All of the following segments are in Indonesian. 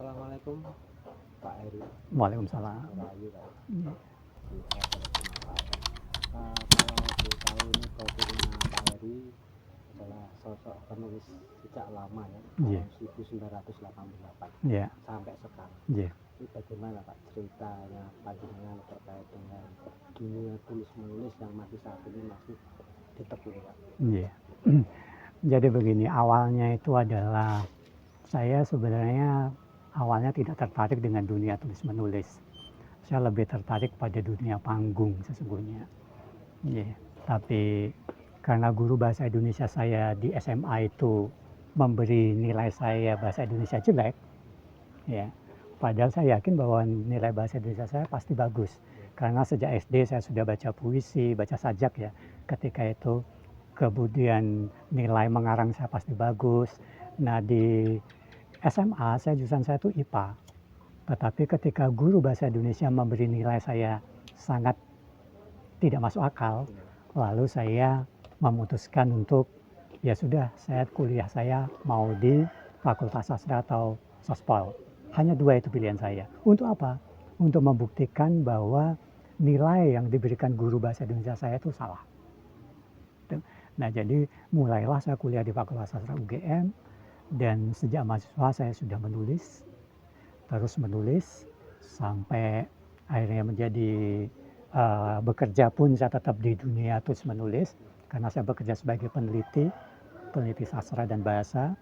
Assalamualaikum Pak Heri. Waalaikumsalam. Rahayu Pak. Iya. Kalau di tahu ini profilnya Pak Heri adalah sosok penulis sejak lama ya, Iya. tahun 1988 Iya. sampai sekarang. Iya. Ini bagaimana Pak ceritanya panjenengan terkait dengan dunia tulis menulis yang masih saat ini masih ditekuni Pak? Iya. Jadi begini, awalnya itu adalah saya sebenarnya awalnya tidak tertarik dengan dunia tulis menulis. Saya lebih tertarik pada dunia panggung sesungguhnya. Iya. Tapi karena guru bahasa Indonesia saya di SMA itu memberi nilai saya bahasa Indonesia jelek, ya. Padahal saya yakin bahwa nilai bahasa Indonesia saya pasti bagus. Karena sejak SD saya sudah baca puisi, baca sajak ya. Ketika itu kemudian nilai mengarang saya pasti bagus. Nah di SMA jurusan saya itu IPA. Tetapi ketika guru bahasa Indonesia memberi nilai saya sangat tidak masuk akal, lalu saya memutuskan untuk ya sudah, saya kuliah saya mau di Fakultas Sastra atau Sospol. Hanya dua itu pilihan saya. Untuk apa? Untuk membuktikan bahwa nilai yang diberikan guru bahasa Indonesia saya itu salah. Nah jadi mulailah saya kuliah di Fakultas Sastra UGM, dan sejak mahasiswa saya sudah menulis, terus menulis sampai akhirnya menjadi bekerja pun saya tetap di dunia tulis menulis karena saya bekerja sebagai peneliti sastra dan bahasa.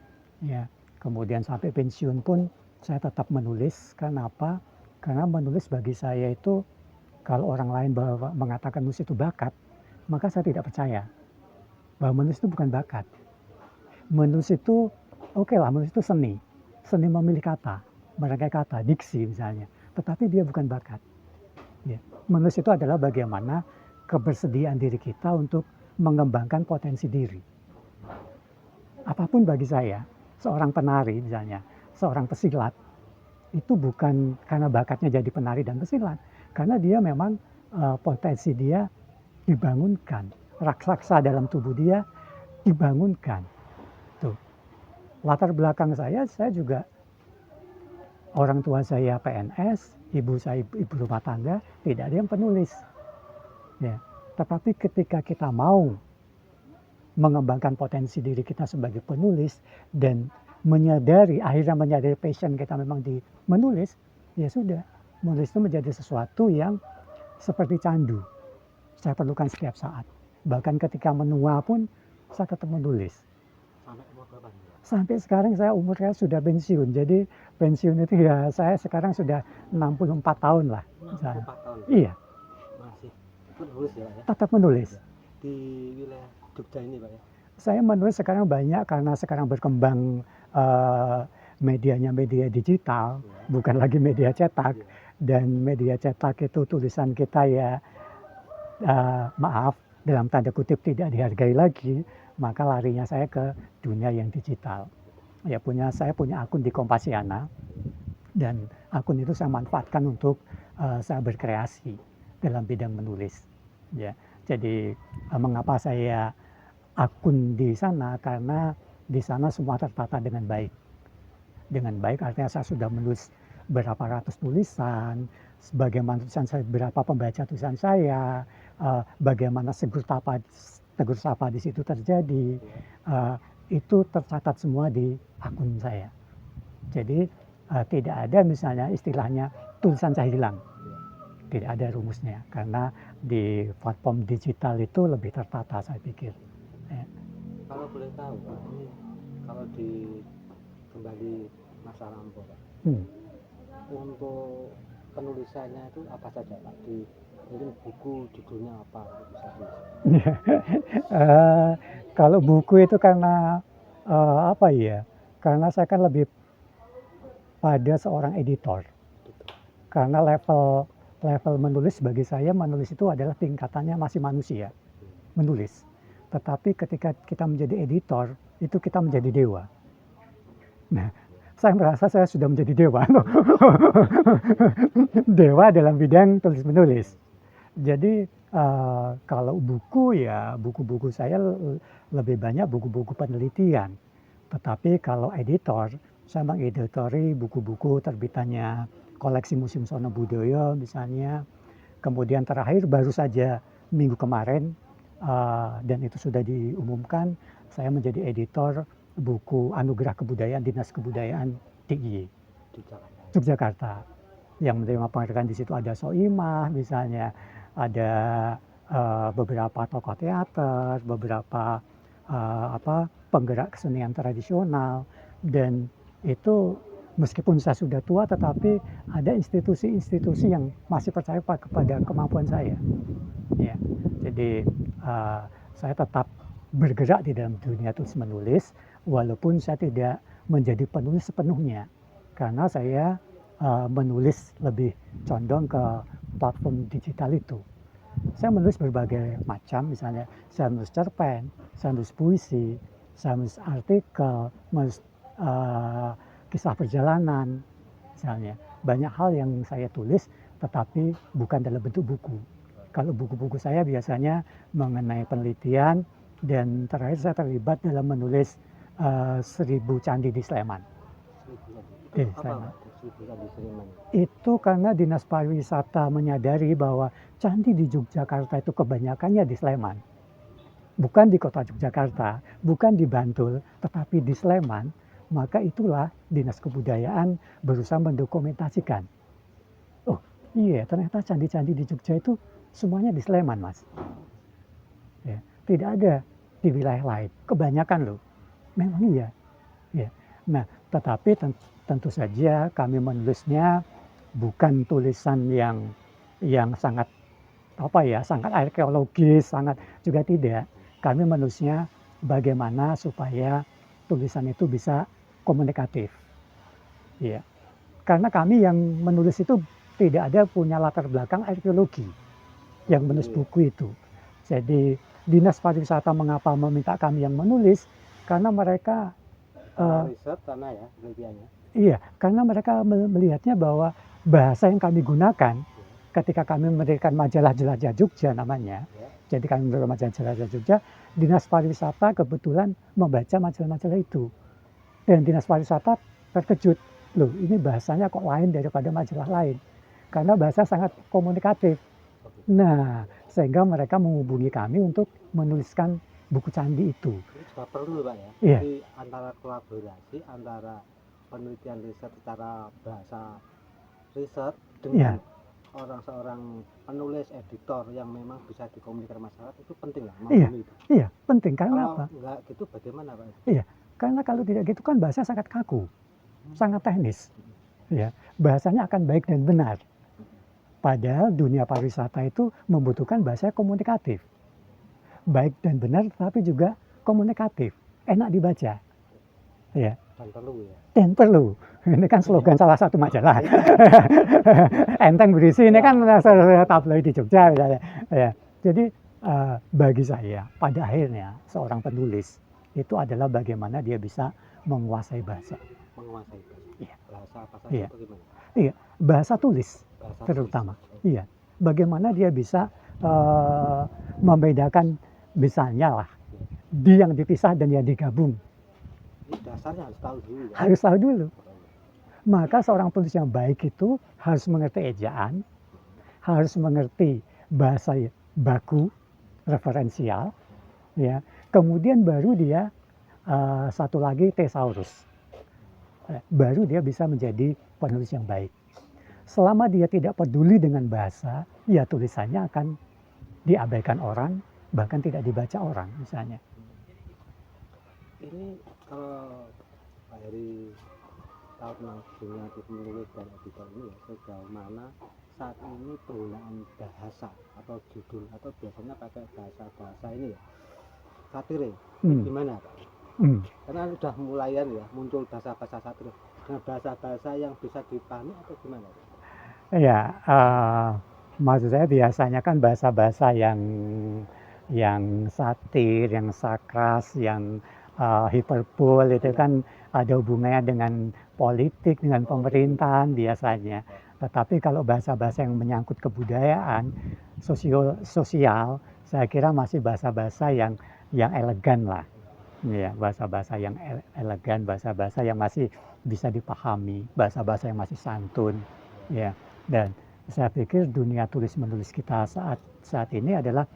Ya, kemudian sampai pensiun pun saya tetap menulis. Kenapa? Karena menulis bagi saya itu, kalau orang lain mengatakan menulis itu bakat, maka saya tidak percaya bahwa menulis itu bukan bakat. Menulis itu oke lah, menulis itu seni memilih kata, merangkai kata, diksi misalnya, tetapi dia bukan bakat. Ya. Menulis itu adalah bagaimana kebersediaan diri kita untuk mengembangkan potensi diri. Apapun bagi saya, seorang penari misalnya, seorang pesilat, itu bukan karena bakatnya jadi penari dan pesilat, karena dia memang potensi dia dibangunkan, raksasa dalam tubuh dia dibangunkan. Tuh. Latar belakang saya juga orang tua saya PNS, ibu saya ibu rumah tangga, tidak ada yang penulis. Ya. Tetapi ketika kita mau mengembangkan potensi diri kita sebagai penulis dan akhirnya menyadari passion kita memang di menulis, ya sudah, menulis itu menjadi sesuatu yang seperti candu. Saya perlukan setiap saat. Bahkan ketika menua pun saya tetap menulis. Sampai umur berapa nih? Sampai sekarang saya umurnya sudah pensiun. Jadi pensiun itu ya saya sekarang sudah 64 tahun lah. 64 tahun? Iya. Masih menulis ya Pak ya? Tetap menulis. Di wilayah Jogja ini Pak ya? Saya menulis sekarang banyak karena sekarang berkembang medianya media digital, bukan lagi media cetak. Dan media cetak itu tulisan kita ya maaf dalam tanda kutip tidak dihargai lagi, maka larinya saya ke dunia yang digital. Ya saya punya akun di Kompasiana, dan akun itu saya manfaatkan untuk saya berkreasi dalam bidang menulis. Ya, jadi mengapa saya akun di sana, karena di sana semua tertata dengan baik. Dengan baik artinya saya sudah menulis berapa ratus tulisan, bagaimana tulisan saya, berapa pembaca tulisan saya, bagaimana tegur sapa di situ terjadi, itu tercatat semua di akun saya. Jadi tidak ada misalnya istilahnya tulisan saya hilang, tidak ada rumusnya, karena di platform digital itu lebih tertata saya pikir. Ya. Kalau boleh tahu Pak, ini kalau kembali masa lampau Pak, untuk penulisannya itu apa saja Pak? Mungkin buku judulnya apa bisa kalau buku itu karena apa ya? Karena saya kan lebih pada seorang editor. Karena level menulis bagi saya, menulis itu adalah tingkatannya masih manusia, menulis. Tetapi ketika kita menjadi editor, itu kita menjadi dewa. Nah, saya merasa saya sudah menjadi dewa. Dewa dalam bidang tulis menulis. Jadi kalau buku ya buku-buku saya lebih banyak buku-buku penelitian. Tetapi kalau editor saya mengeditori buku-buku terbitannya koleksi Museum Sono Budoyo misalnya. Kemudian terakhir baru saja minggu kemarin dan itu sudah diumumkan, saya menjadi editor buku Anugerah Kebudayaan Dinas Kebudayaan DIY Di Jakarta. Yogyakarta. Yang menerima penghargaan di situ ada Soimah misalnya, ada beberapa tokoh teater, beberapa penggerak kesenian tradisional, dan itu meskipun saya sudah tua tetapi ada institusi-institusi yang masih percaya kepada kemampuan saya. Ya, jadi saya tetap bergerak di dalam dunia tulis menulis walaupun saya tidak menjadi penulis sepenuhnya karena saya menulis lebih condong ke platform digital itu. Saya menulis berbagai macam, misalnya saya menulis cerpen, saya menulis puisi, saya menulis artikel, menulis kisah perjalanan, misalnya. Banyak hal yang saya tulis tetapi bukan dalam bentuk buku. Kalau buku-buku saya biasanya mengenai penelitian dan terakhir saya terlibat dalam menulis 1000 candi di Sleman. Sleman. Itu karena Dinas Pariwisata menyadari bahwa candi di Yogyakarta itu kebanyakannya di Sleman. Bukan di kota Yogyakarta, bukan di Bantul, tetapi di Sleman. Maka itulah Dinas Kebudayaan berusaha mendokumentasikan. Oh iya, ternyata candi-candi di Jogja itu semuanya di Sleman, Mas. Ya, tidak ada di wilayah lain. Kebanyakan loh. Memang iya. Ya. Nah, tetapi tentu saja kami menulisnya bukan tulisan yang sangat sangat arkeologis, sangat juga tidak. Kami menulisnya bagaimana supaya tulisan itu bisa komunikatif. Ya. Karena kami yang menulis itu tidak ada punya latar belakang arkeologi yang menulis buku itu. Jadi Dinas Pariwisata mengapa meminta kami yang menulis? Karena mereka riset karena ya penelitiannya. Iya, karena mereka melihatnya bahwa bahasa yang kami gunakan ketika kami mendirikan majalah Jelajah Jogja namanya. Jadi kami mendirikan majalah Jelajah Jogja, Dinas Pariwisata kebetulan membaca majalah-majalah itu. Dan Dinas Pariwisata terkejut, loh ini bahasanya kok lain daripada majalah lain. Karena bahasa sangat komunikatif. Nah, sehingga mereka menghubungi kami untuk menuliskan buku candi itu. Ini juga perlu Pak ya, Iya. jadi antara kolaborasi antara penelitian riset secara bahasa riset dengan seorang penulis editor yang memang bisa dikomunikasikan masyarakat itu penting lah. Iya, penting karena kalau apa? Enggak gitu bagaimana Pak? Iya, karena kalau tidak gitu kan bahasa sangat kaku, sangat teknis. Ya, bahasanya akan baik dan benar. Padahal dunia pariwisata itu membutuhkan bahasa komunikatif. Baik dan benar tapi juga komunikatif, enak dibaca. Ya. Dan perlu ya. Dan perlu. Ini kan slogan salah satu majalah. Enteng berisi ini kan tabloid di Jogja misalnya. Ya. Jadi bagi saya pada akhirnya seorang penulis itu adalah bagaimana dia bisa menguasai bahasa. Menguasai bahasa. Iya. Bahasa apa saja Iya. bagaimana? Iya, bahasa tulis Bahasa terutama. tulis. Iya. Bagaimana dia bisa membedakan misalnya lah di yang dipisah dan yang digabung. Ini dasarnya harus tahu dulu ya. Harus tahu dulu. Maka seorang penulis yang baik itu harus mengerti ejaan, harus mengerti bahasa baku, referensial, ya. Kemudian baru dia satu lagi thesaurus. Baru dia bisa menjadi penulis yang baik. Selama dia tidak peduli dengan bahasa, ya tulisannya akan diabaikan orang, bahkan tidak dibaca orang misalnya. Ini kalau Pak Heri tahu tentang dunia menulis dan editor ini ya, sejauh mana saat ini penggunaan bahasa atau judul atau biasanya pakai bahasa ini ya, satire, gimana Pak? Karena udah mulayan ya muncul bahasa-bahasa satire. Nah, bahasa-bahasa yang bisa dipahami atau gimana? Ya, maksud saya biasanya kan bahasa-bahasa yang satir, yang sakras, yang hiperbol itu kan ada hubungannya dengan politik, dengan pemerintahan biasanya. Tetapi kalau bahasa-bahasa yang menyangkut kebudayaan, sosial, saya kira masih bahasa-bahasa yang elegan lah. Ya, bahasa-bahasa yang elegan, bahasa-bahasa yang masih bisa dipahami, bahasa-bahasa yang masih santun, ya. Dan saya pikir dunia tulis-menulis kita saat saat ini adalah,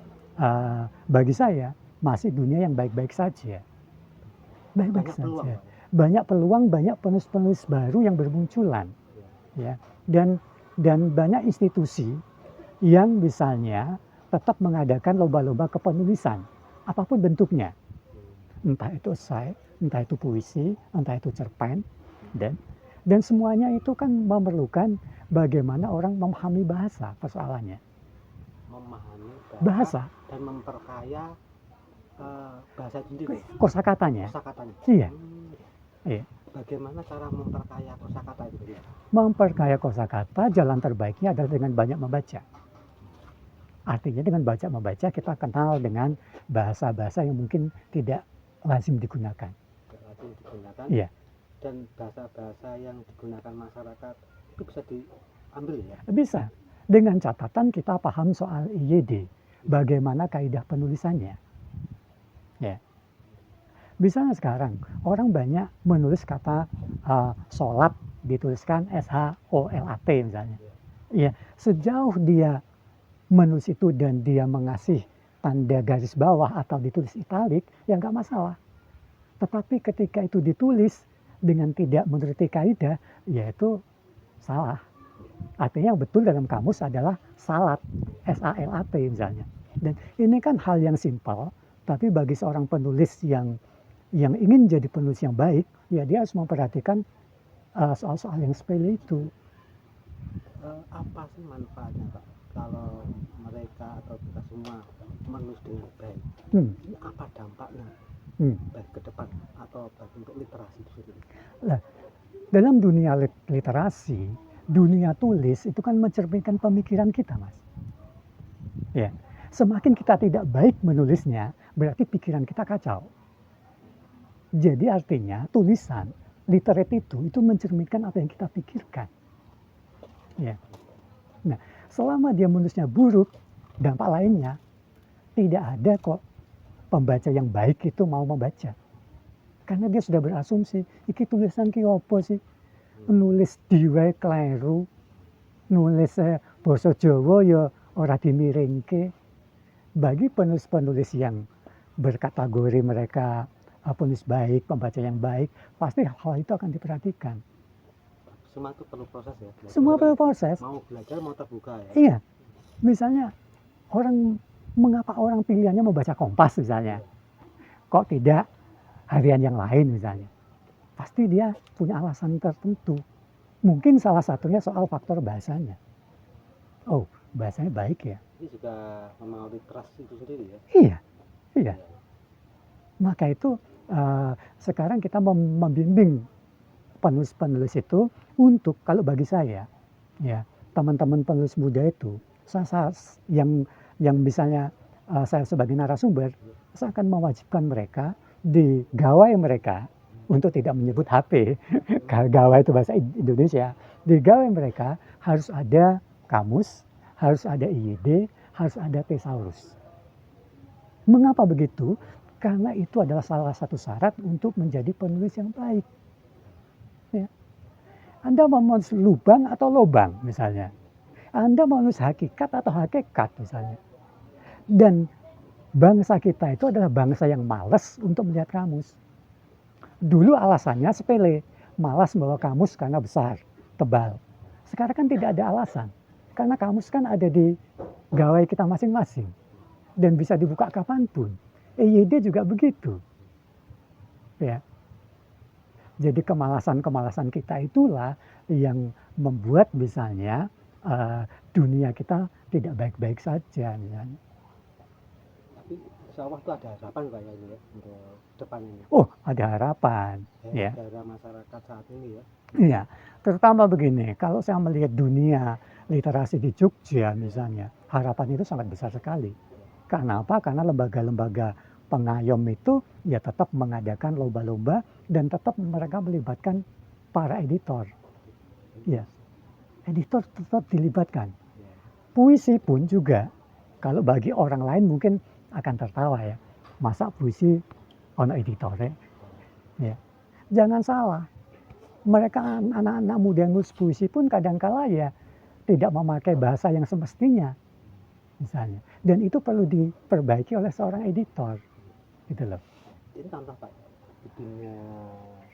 bagi saya masih dunia yang baik-baik saja. Baik-baik Banyak peluang, saja. Pak, ya? Banyak peluang, banyak penulis-penulis baru yang bermunculan, Ya. ya. Dan banyak institusi yang misalnya tetap mengadakan lomba-lomba kepenulisan, apapun bentuknya. Entah itu esai, entah itu puisi, entah itu cerpen, dan semuanya itu kan memerlukan bagaimana orang memahami bahasa persoalannya. Memahami Bahasa, dan memperkaya bahasa itu sendiri, kosakatanya. kosakatanya. Iya, iya. Bagaimana cara memperkaya kosakata itu? Memperkaya kosakata jalan terbaiknya adalah dengan banyak membaca. Artinya dengan baca membaca kita kenal dengan bahasa-bahasa yang mungkin tidak lazim digunakan. Lazim digunakan. Iya. Dan bahasa-bahasa yang digunakan masyarakat itu bisa diambil, ya? Bisa. Dengan catatan kita paham soal IYD, bagaimana kaidah penulisannya. Ya. Misalnya sekarang orang banyak menulis kata sholat dituliskan SHOLAT misalnya. Ya, sejauh dia menulis itu dan dia mengasih tanda garis bawah atau ditulis italik, ya nggak masalah. Tetapi ketika itu ditulis dengan tidak menuruti kaidah, ya itu salah. Artinya yang betul dalam kamus adalah salat, SALAT misalnya. Dan ini kan hal yang simpel, tapi bagi seorang penulis yang ingin jadi penulis yang baik, ya dia harus memperhatikan soal-soal yang sepele itu. Apa sih manfaatnya, Pak, kalau mereka atau kita semua menulis dengan baik? Ini apa dampaknya baik ke depan atau baik untuk literasi itu sendiri? Nah, dalam dunia literasi, dunia tulis itu kan mencerminkan pemikiran kita, Mas. Ya, semakin kita tidak baik menulisnya, berarti pikiran kita kacau. Jadi artinya tulisan literate itu mencerminkan apa yang kita pikirkan. Ya. Nah, selama dia menulisnya buruk, dampak lainnya tidak ada kok pembaca yang baik itu mau membaca. Karena dia sudah berasumsi, iki tulisan ki opo sih? Nulis diwe kleru, nulis basa Jawa ya ora dimiringke. Bagi penulis-penulis yang berkategori mereka penulis baik, pembaca yang baik, pasti hal itu akan diperhatikan. Semua itu perlu proses, ya? Semua perlu proses. Mau belajar, mau terbuka, ya? Iya. Misalnya mengapa orang pilihannya membaca Kompas misalnya? Kok tidak harian yang lain misalnya? Pasti dia punya alasan tertentu. Mungkin salah satunya soal faktor bahasanya. Oh, bahasanya baik ya? Ini juga mempengaruhi trust itu sendiri, ya? Iya, iya. Maka itu sekarang kita membimbing penulis-penulis itu untuk, kalau bagi saya, ya teman-teman penulis muda itu, yang misalnya saya sebagai narasumber, saya akan mewajibkan mereka di gawai mereka untuk tidak menyebut HP, gawai itu bahasa Indonesia, di gawai mereka harus ada kamus, harus ada IYD, harus ada thesaurus. Mengapa begitu? Karena itu adalah salah satu syarat untuk menjadi penulis yang baik. Ya. Anda mau menulis lubang atau lobang misalnya. Anda mau menulis hakikat atau hakikat misalnya. Dan bangsa kita itu adalah bangsa yang malas untuk melihat kamus. Dulu alasannya sepele, malas membawa kamus karena besar, tebal. Sekarang kan tidak ada alasan. Karena kamus kan ada di gawai kita masing-masing. Dan bisa dibuka kapanpun. IYD juga begitu. Ya. Jadi kemalasan-kemalasan kita itulah yang membuat misalnya dunia kita tidak baik-baik saja misalnya. Tapi insya Allah itu ada harapan, Pak, ya, ini, ya, untuk depan ini. Oh, ada harapan. Ya. Daerah masyarakat saat ini, ya. Iya, terutama begini, kalau saya melihat dunia literasi di Jogja misalnya, harapan itu sangat besar sekali. Karena apa? Karena lembaga-lembaga pengayom itu ya tetap mengadakan lomba-lomba dan tetap mereka melibatkan para editor. Ya, editor tetap dilibatkan. Puisi pun juga, kalau bagi orang lain mungkin akan tertawa ya. Masa puisi ono editore. Ya. Jangan salah, mereka anak-anak muda yang nulis puisi pun kadangkala ya tidak memakai bahasa yang semestinya, misalnya. Dan itu perlu diperbaiki oleh seorang editor, gitu loh. Ini contoh Pak, di dunia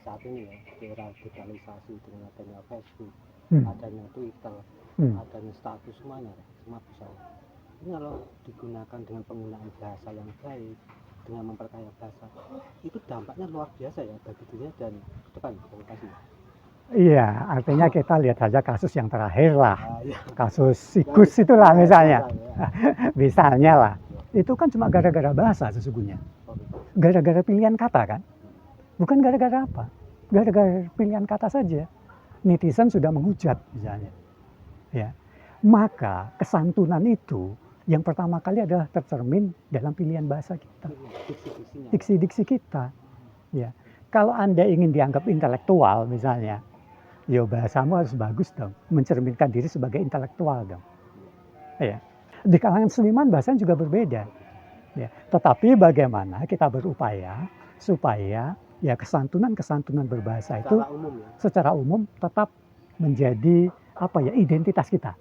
saat ini ya, di era digitalisasi dengan adanya Facebook, adanya Twitter, adanya status semuanya, semua bisa. Ini kalau digunakan dengan penggunaan bahasa yang baik, dengan memperkaya bahasa, itu dampaknya luar biasa ya bagi dunia dan ke depan. Terima kasih. Iya, artinya kita lihat saja kasus yang terakhir lah, Ya. kasus sikus itulah misalnya. Ya. Misalnya lah, itu kan cuma gara-gara bahasa sesungguhnya. Gara-gara pilihan kata kan? Bukan gara-gara apa? Gara-gara pilihan kata saja. Netizen sudah menghujat misalnya. Ya. Maka kesantunan itu yang pertama kali adalah tercermin dalam pilihan bahasa kita. Diksi-diksi kita. Ya. Kalau Anda ingin dianggap intelektual misalnya, ya bahasamu harus bagus dong, mencerminkan diri sebagai intelektual dong. Ya. Di kalangan seniman bahasanya juga berbeda. Ya. Tetapi bagaimana kita berupaya supaya ya kesantunan berbahasa itu secara umum tetap menjadi identitas kita.